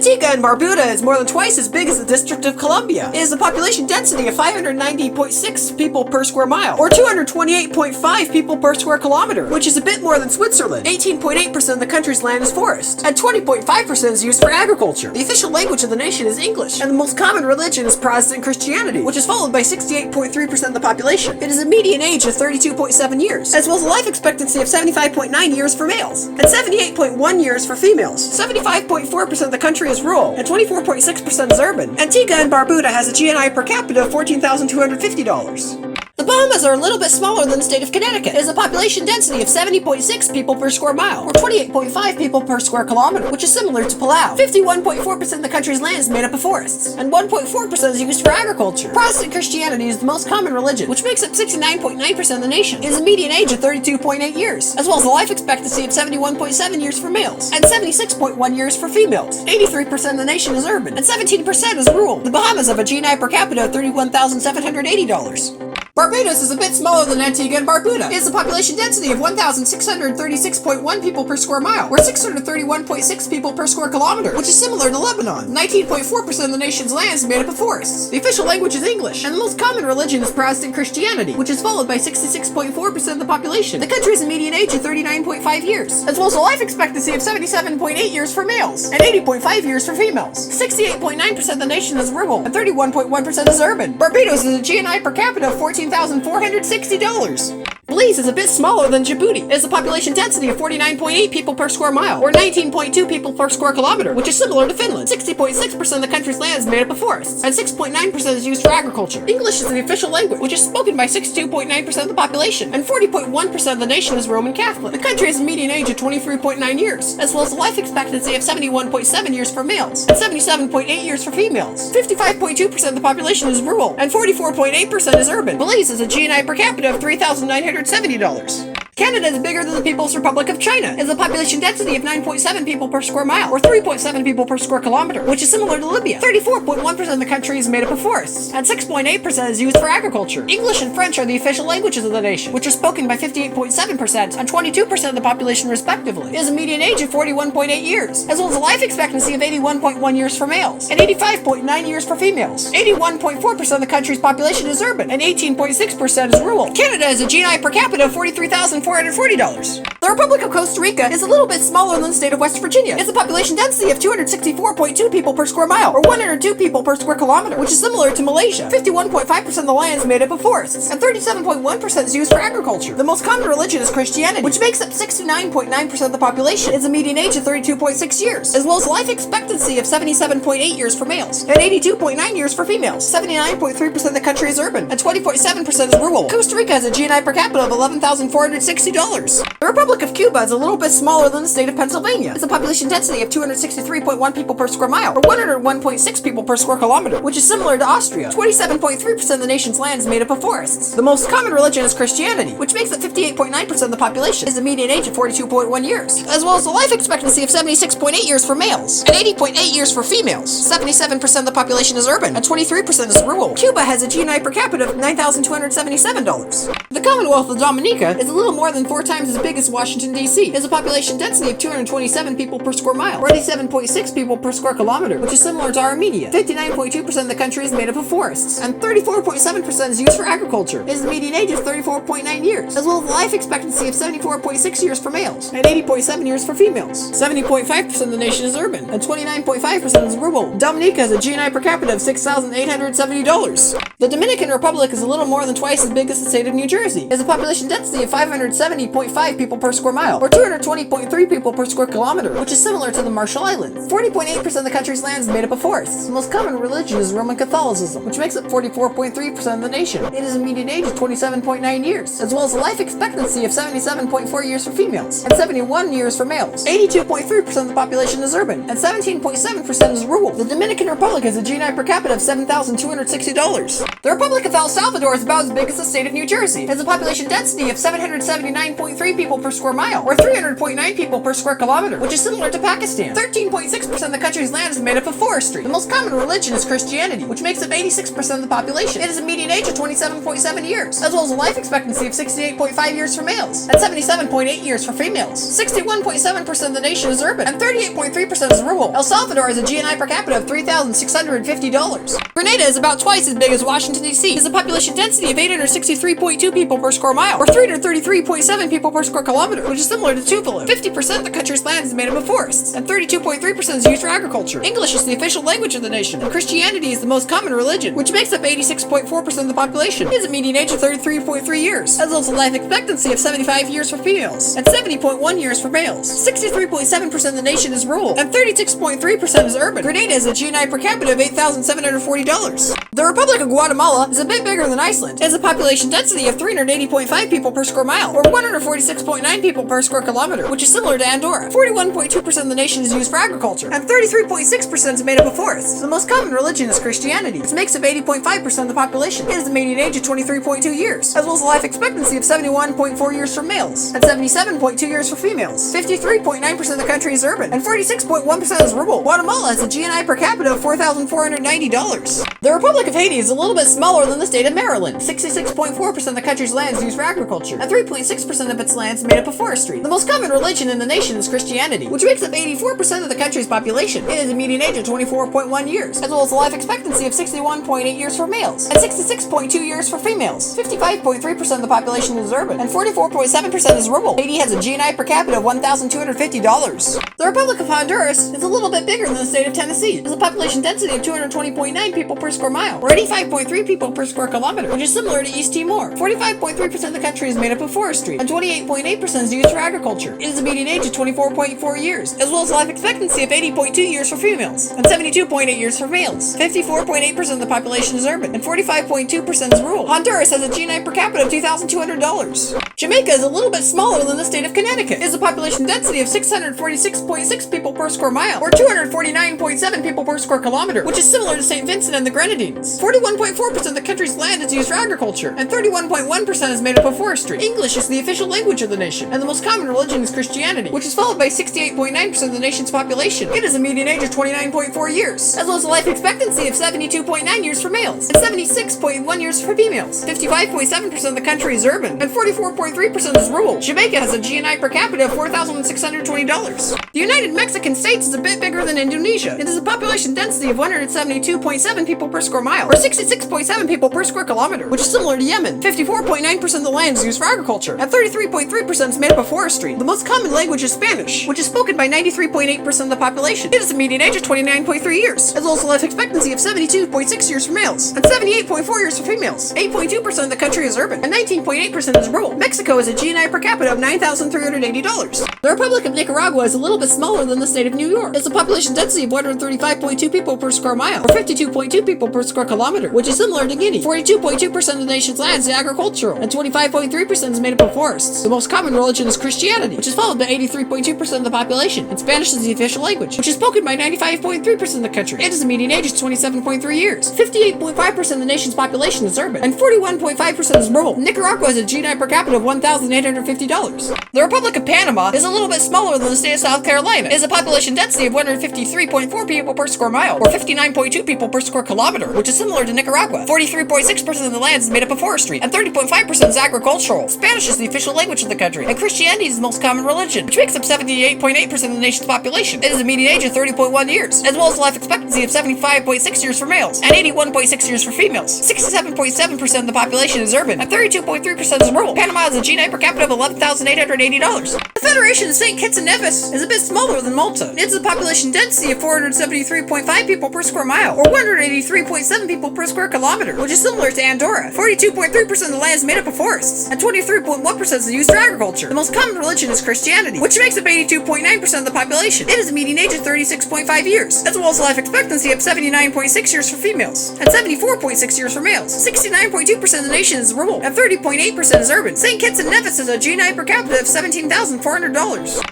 Antigua and Barbuda is more than twice as big as the District of Columbia. It has a population density of 590.6 people per square mile, or 228.5 people per square kilometer, which is a bit more than Switzerland. 18.8% of the country's land is forest, and 20.5% is used for agriculture. The official language of the nation is English, and the most common religion is Protestant Christianity, which is followed by 68.3% of the population. It is a median age of 32.7 years, as well as a life expectancy of 75.9 years for males, and 78.1 years for females. 75.4% of the country is rural, and 24.6% is urban. Antigua and Barbuda has a GNI per capita of $14,250. The Bahamas are a little bit smaller than the state of Connecticut. It has a population density of 70.6 people per square mile, or 28.5 people per square kilometer, which is similar to Palau. 51.4% of the country's land is made up of forests, and 1.4% is used for agriculture. Protestant Christianity is the most common religion, which makes up 69.9% of the nation. It has a median age of 32.8 years, as well as a life expectancy of 71.7 years for males, and 76.1 years for females. 83% of the nation is urban, and 17% is rural. The Bahamas have a GNI per capita of $31,780. Barbados is a bit smaller than Antigua and Barbuda. It has a population density of 1,636.1 people per square mile, or 631.6 people per square kilometer, which is similar to Lebanon. 19.4% of the nation's land is made up of forests. The official language is English, and the most common religion is Protestant Christianity, which is followed by 66.4% of the population. The country has a median age of 39.5 years, as well as a life expectancy of 77.8 years for males, and 80.5 years for females. 68.9% of the nation is rural, and 31.1% is urban. Barbados has a GNI per capita of $14,460. Belize is a bit smaller than Djibouti. It has a population density of 49.8 people per square mile, or 19.2 people per square kilometer, which is similar to Finland. 60.6% of the country's land is made up of forests, and 6.9% is used for agriculture. English is the official language, which is spoken by 62.9% of the population, and 40.1% of the nation is Roman Catholic. The country has a median age of 23.9 years, as well as a life expectancy of 71.7 years for males, and 77.8 years for females. 55.2% of the population is rural, and 44.8% is urban. Belize has a GNI per capita of $3,970. Canada is bigger than the People's Republic of China. It has a population density of 9.7 people per square mile, or 3.7 people per square kilometer, which is similar to Libya. 34.1% of the country is made up of forests, and 6.8% is used for agriculture. English and French are the official languages of the nation, which are spoken by 58.7% and 22% of the population respectively. It has a median age of 41.8 years, as well as a life expectancy of 81.1 years for males, and 85.9 years for females. 81.4% of the country's population is urban, and 18.6% is rural. Canada has a GNI per capita of $43,440. The Republic of Costa Rica is a little bit smaller than the state of West Virginia. It has a population density of 264.2 people per square mile, or 102 people per square kilometer, which is similar to Malaysia. 51.5% of the land is made up of forests, and 37.1% is used for agriculture. The most common religion is Christianity, which makes up 69.9% of the population. It has a median age of 32.6 years, as well as a life expectancy of 77.8 years for males, and 82.9 years for females. 79.3% of the country is urban, and 20.7% is rural. Costa Rica has a GNI per capita of $11,460. The Republic of Cuba is a little bit smaller than the state of Pennsylvania. It's a population density of 263.1 people per square mile, or 101.6 people per square kilometer, which is similar to Austria. 27.3% of the nation's land is made up of forests. The most common religion is Christianity, which makes up 58.9% of the population. It has a median age of 42.1 years, as well as a life expectancy of 76.8 years for males, and 80.8 years for females. 77% of the population is urban, and 23% is rural. Cuba has a GNI per capita of $9,277. The Commonwealth of Dominica is a little more than 4 times as big as Washington, D.C. It has a population density of 227 people per square mile, or 87.6 people per square kilometer, which is similar to Armenia. 59.2% of the country is made up of forests, and 34.7% is used for agriculture. It has a median age of 34.9 years, as well as a life expectancy of 74.6 years for males, and 80.7 years for females. 70.5% of the nation is urban, and 29.5% is rural. Dominica has a GNI per capita of $6,870. The Dominican Republic is a little more than twice as big as the state of New Jersey. It has a population density of 570.5 people per square mile, or 220.3 people per square kilometer, which is similar to the Marshall Islands. 40.8% of the country's land is made up of forests. The most common religion is Roman Catholicism, which makes up 44.3% of the nation. It has a median age of 27.9 years, as well as a life expectancy of 77.4 years for females, and 71 years for males. 82.3% of the population is urban, and 17.7% is rural. The Dominican Republic has a GNI per capita of $7,260. The Republic of El Salvador is about as big as the state of New Jersey. It has a population density of 779.3 people per square square mile, or 300.9 people per square kilometer, which is similar to Pakistan. 13.6% of the country's land is made up of forestry. The most common religion is Christianity, which makes up 86% of the population. It has a median age of 27.7 years, as well as a life expectancy of 68.5 years for males, and 77.8 years for females. 61.7% of the nation is urban, and 38.3% is rural. El Salvador has a GNI per capita of $3,650. Grenada is about twice as big as Washington, D.C. It has a population density of 863.2 people per square mile, or 333.7 people per square kilometer, which is similar to Tuvalu. 50% of the country's land is made up of forests, and 32.3% is used for agriculture. English is the official language of the nation, and Christianity is the most common religion, which makes up 86.4% of the population. It has a median age of 33.3 years, as well as a life expectancy of 75 years for females, and 70.1 years for males. 63.7% of the nation is rural, and 36.3% is urban. Grenada has a GNI per capita of $8,740. The Republic of Guatemala is a bit bigger than Iceland. It has a population density of 380.5 people per square mile, or 146.9 people per square kilometer, which is similar to Andorra. 41.2% of the nation is used for agriculture, and 33.6% is made up of forests. The most common religion is Christianity, which makes up 80.5% of the population. It has a median age of 23.2 years, as well as a life expectancy of 71.4 years for males, and 77.2 years for females. 53.9% of the country is urban, and 46.1% is rural. Guatemala has a GNI per capita of $4,490. The Republic of Haiti is a little bit smaller than the state of Maryland. 66.4% of the country's land is used for agriculture, and 3.6% of its land is made up of forestry. The most common religion in the nation is Christianity, which makes up 84% of the country's population. It has a median age of 24.1 years, as well as a life expectancy of 61.8 years for males, and 66.2 years for females. 55.3% of the population is urban, and 44.7% is rural. Haiti has a GNI per capita of $1,250. The Republic of Honduras is a little bit bigger than the state of Tennessee. It has a population density of 220.9 people per square mile, or 85.3 people per square kilometer, which is similar to East Timor. 45.3% of the country is made up of forestry, and 28.8% is used for agriculture. It has a median age of 24.4 years, as well as a life expectancy of 80.2 years for females, and 72.8 years for males. 54.8% of the population is urban, and 45.2% is rural. Honduras has a GNI per capita of $2,200. Jamaica is a little bit smaller than the state of Connecticut. It has a population density of 646.6 people per square mile, or 249.7 people per square kilometer, which is similar to St. Vincent and the Grenadines. 41.4% of the country's land is used for agriculture, and 31.1% is made up of forestry. English is the official language of the nation, and the most common religion is Christianity, which is followed by 68.9% of the nation's population. It has a median age of 29.4 years, as well as a life expectancy of 72.9 years for males, and 76.1 years for females. 55.7% of the country is urban, and 44.3% is rural. Jamaica has a GNI per capita of $4,620. The United Mexican States is a bit bigger than Indonesia. It has a population density of 172.7 people per square mile, or 66.7 people per square kilometer, which is similar to Yemen. 54.9% of the land is used for agriculture, and 33.3% is made up of forestry. The most common language is Spanish, which is spoken by 93.8% of the population. It has a median age of 29.3 years, as well as a life expectancy of 72.6 years for males, and 78.4 years for females. 8.2% of the country is urban, and 19.8% is rural. Mexico has a GNI per capita of $9,380. The Republic of Nicaragua is a little bit smaller than the state of New York. It has a population density of 135.2 people per square mile, or 52.2 people per square kilometer, which is similar to Guinea. 42.2% of the nation's land is agricultural, and 25.3% is made up of forests. The most common religion is Christianity, which is followed by 83.2% of the population, and Spanish is the official language, which is spoken by 95.3% of the country. It has a median age of 27.3 years. 58.5% of the nation's population is urban, and 41.5% is rural. Nicaragua has a GNI per capita of $1,850. The Republic of Panama is a little bit smaller than the state of South Carolina. It has a population density of 153.4 people per square mile, or 59.2 people per square kilometer, which is similar to Nicaragua. 43.6% of the land is made up of forestry, and 30.5% is agricultural. Spanish is the official language of the country, and Christianity is the most common religion, which makes up 78.8% of the nation's population. It has a median age of 30.1 years, as well as a life expectancy of 75.6 years for males, and 81.6 years for females. 67.7% of the population is urban, and 32.3% is rural. Panama has a GNI per capita of $11,880. The Federation of St. Kitts and Nevis is a bit smaller than Malta. It has a population density of 473.5 people per square mile, or 183.7 people per square kilometer, which is similar to Andorra. 42.3% of the land is made up of forests, and 23.1% is used for agriculture. The most common religion is Christianity, which makes up 82.9% of the population. It has a median age of 36.5 years, as well as a life expectancy of 79.6 years for females, and 74.6 years for males. 69.2% of the nation is rural, and 30.8% is urban. St. Kitts and Nevis has a GNI per capita of $17,400.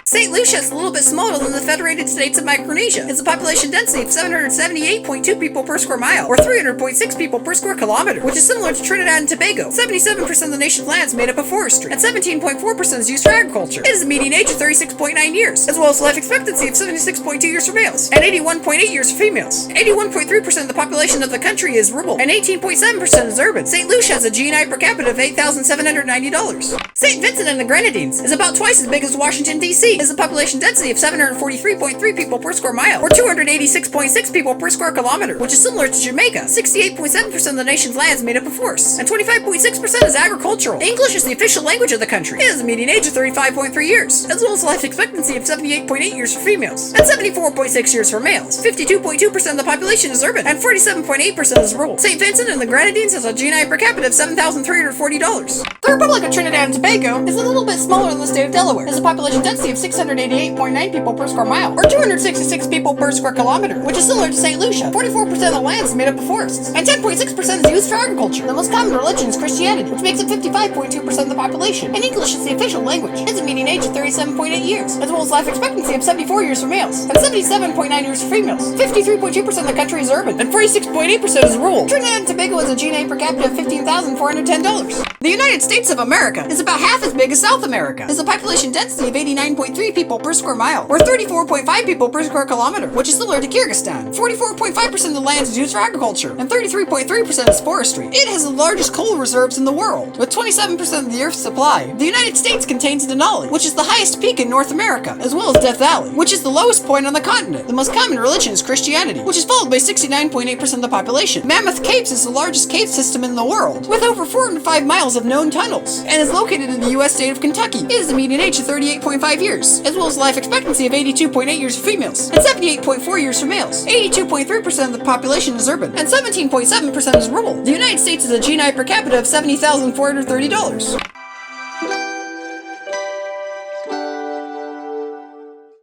St. Lucia is a little bit smaller than the Federated States of Micronesia. It's a population density of 778.2 people per square mile, or 300.6 people per square kilometer, which is similar to Trinidad and Tobago. 77% of the nation's land is made up of forestry, and 17.4% 6.2% is used for agriculture. It has a median age of 36.9 years, as well as life expectancy of 76.2 years for males, and 81.8 years for females. 81.3% of the population of the country is rural, and 18.7% is urban. St. Lucia has a GNI per capita of $8,790. St. Vincent and the Grenadines is about twice as big as Washington, D.C. It has a population density of 743.3 people per square mile, or 286.6 people per square kilometer, which is similar to Jamaica. 68.7% of the nation's land is made up of forests, and 25.6% is agricultural. English is the official language of the country. It has a median age of 35.3 years, as well as life expectancy of 78.8 years for females, and 74.6 years for males. 52.2% of the population is urban, and 47.8% is rural. St. Vincent and the Grenadines has a GNI per capita of $7,340. The Republic of Trinidad and Tobago is a little bit smaller than the state of Delaware. It has a population density of 688.9 people per square mile, or 266 people per square kilometer, which is similar to St. Lucia. 44% of the land is made up of forests, and 10.6% is used for agriculture. The most common religion is Christianity, which makes up 55.2% of the population, and English is the official language. It has a median age of 37.8 years, as well as life expectancy of 74 years for males, and 77.9 years for females. 53.2% of the country is urban, and 46.8% is rural. Trinidad and Tobago has a GNA per capita of $15,410. The United States of America is about half as big as South America. It has a population density of 89.3 people per square mile, or 34.5 people per square kilometer, which is similar to Kyrgyzstan. 44.5% of the land is used for agriculture, and 33.3% is forestry. It has the largest coal reserves in the world, with 27% of the Earth's supply. The United States contains Denali, which is the highest peak in North America, as well as Death Valley, which is the lowest point on the continent. The most common religion is Christianity, which is followed by 69.8% of the population. Mammoth Capes is the largest cave system in the world, with over 405 miles of known tunnels, and is located in the U.S. state of Kentucky. It has a median age of 38.5 years, as well as life expectancy of 82.8 years for females, and 78.4 years for males. 82.3% of the population is urban, and 17.7% is rural. The United States has a GNI per capita of $70,430.